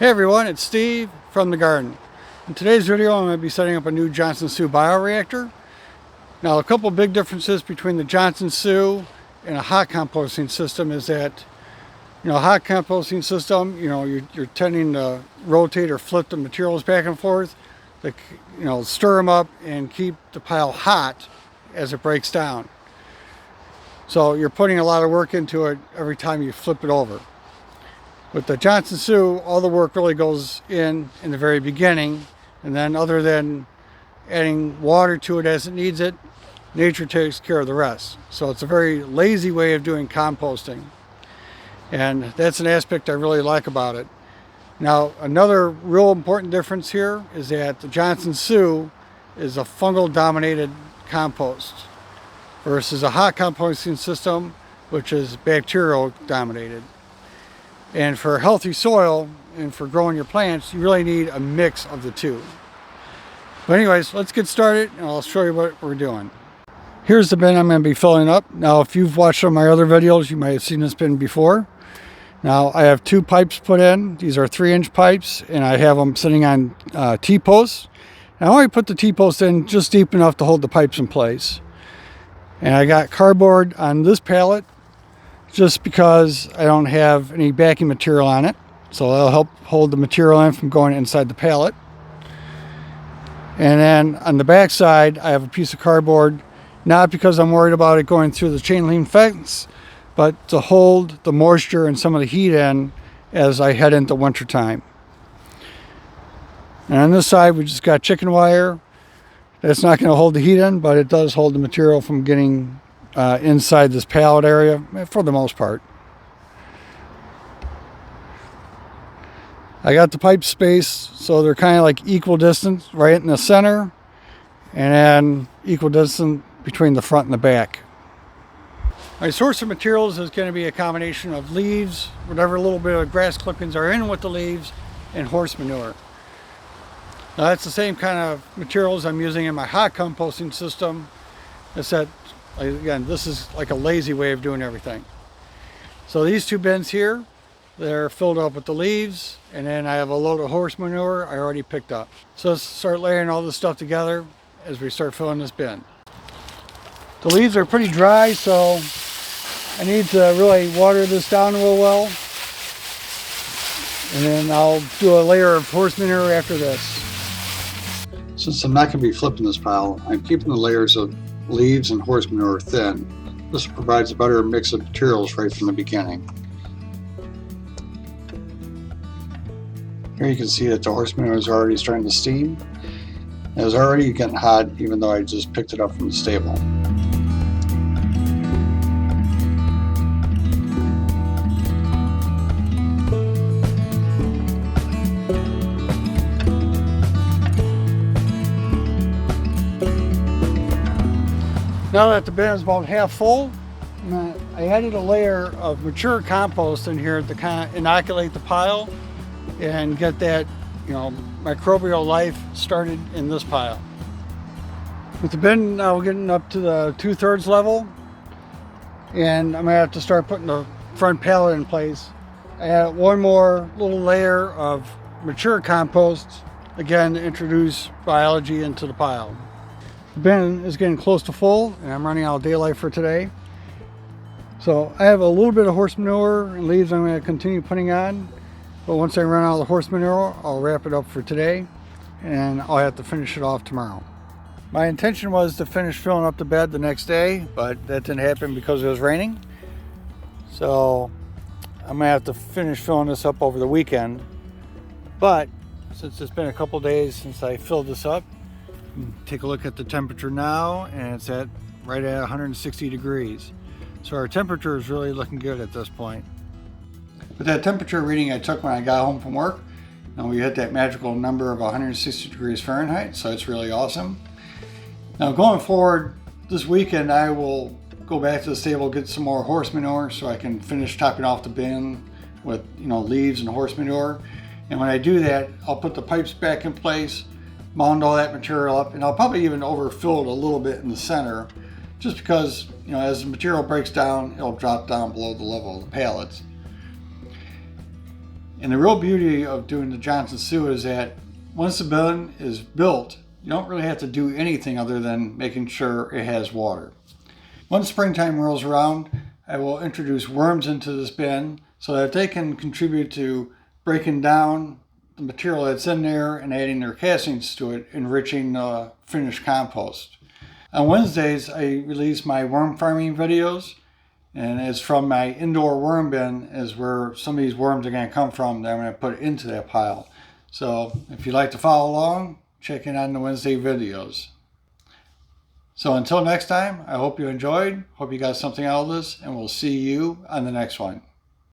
Hey everyone, it's Steve from the garden. In today's video I'm going to be setting up a new Johnson Su Bioreactor. Now a couple big differences between the Johnson Su and a hot composting system is that, hot composting system, you're tending to rotate or flip the materials back and forth, stir them up and keep the pile hot as it breaks down. So you're putting a lot of work into it every time you flip it over. With the Johnson Su, all the work really goes in the very beginning, and then other than adding water to it as it needs it, nature takes care of the rest. So it's a very lazy way of doing composting, and that's an aspect I really like about it. Now, another real important difference here is that the Johnson Su is a fungal dominated compost versus a hot composting system, which is bacterial dominated. And for healthy soil and for growing your plants, you really need a mix of the two. But anyways, let's get started and I'll show you what we're doing. Here's the bin I'm going to be filling up. Now, if you've watched some of my other videos, you might have seen this bin before. Now, I have two pipes put in. These are 3-inch pipes, and I have them sitting on T-posts. I only put the T-post in just deep enough to hold the pipes in place. And I got cardboard on this pallet, just because I don't have any backing material on it. So that'll help hold the material in from going inside the pallet. And then on the back side, I have a piece of cardboard, not because I'm worried about it going through the chain link fence, but to hold the moisture and some of the heat in as I head into winter time. And on this side, we just got chicken wire. That's not going to hold the heat in, but it does hold the material from getting inside this pallet area for the most part. I got the pipe space so they're kind of like equal distance right in the center, and then equal distance between the front and the back. My source of materials is going to be a combination of leaves, whatever little bit of grass clippings are in with the leaves, and horse manure. Now that's the same kind of materials I'm using in my hot composting system. It's that, again, this is like a lazy way of doing everything. So these two bins here, they're filled up with the leaves, and then I have a load of horse manure I already picked up. So let's start layering all this stuff together as we start filling this bin. The leaves are pretty dry, so I need to really water this down real well. And then I'll do a layer of horse manure after this. Since I'm not going to be flipping this pile, I'm keeping the layers of leaves and horse manure thin. This provides a better mix of materials right from the beginning. Here you can see that the horse manure is already starting to steam. It's already getting hot even though I just picked it up from the stable. Now that the bin is about half full, I added a layer of mature compost in here to kind of inoculate the pile and get that, microbial life started in this pile. With the bin now getting up to the 2/3 level, and I'm gonna have to start putting the front pallet in place. I add one more little layer of mature compost, again to introduce biology into the pile. The bin is getting close to full, and I'm running out of daylight for today. So I have a little bit of horse manure and leaves I'm going to continue putting on. But once I run out of the horse manure, I'll wrap it up for today, and I'll have to finish it off tomorrow. My intention was to finish filling up the bed the next day, but that didn't happen because it was raining. So I'm going to have to finish filling this up over the weekend. But since it's been a couple days since I filled this up, take a look at the temperature now, and it's right at 160 degrees. So our temperature is really looking good at this point. With that temperature reading I took when I got home from work, and we hit that magical number of 160 degrees Fahrenheit, so it's really awesome. Now going forward, this weekend I will go back to the stable, get some more horse manure so I can finish topping off the bin with leaves and horse manure. And when I do that, I'll put the pipes back in place, mound all that material up, and I'll probably even overfill it a little bit in the center, just because as the material breaks down, it'll drop down below the level of the pallets. And the real beauty of doing the Johnson Su is that once the bin is built, you don't really have to do anything other than making sure it has water. Once springtime rolls around, I will introduce worms into this bin so that they can contribute to breaking down the material that's in there and adding their castings to it, enriching finished compost. On Wednesdays, I release my worm farming videos, and it's from my indoor worm bin is where some of these worms are going to come from that I'm going to put into that pile. So if you'd like to follow along, check in on the Wednesday videos. So until next time, I hope you enjoyed, hope you got something out of this, and we'll see you on the next one.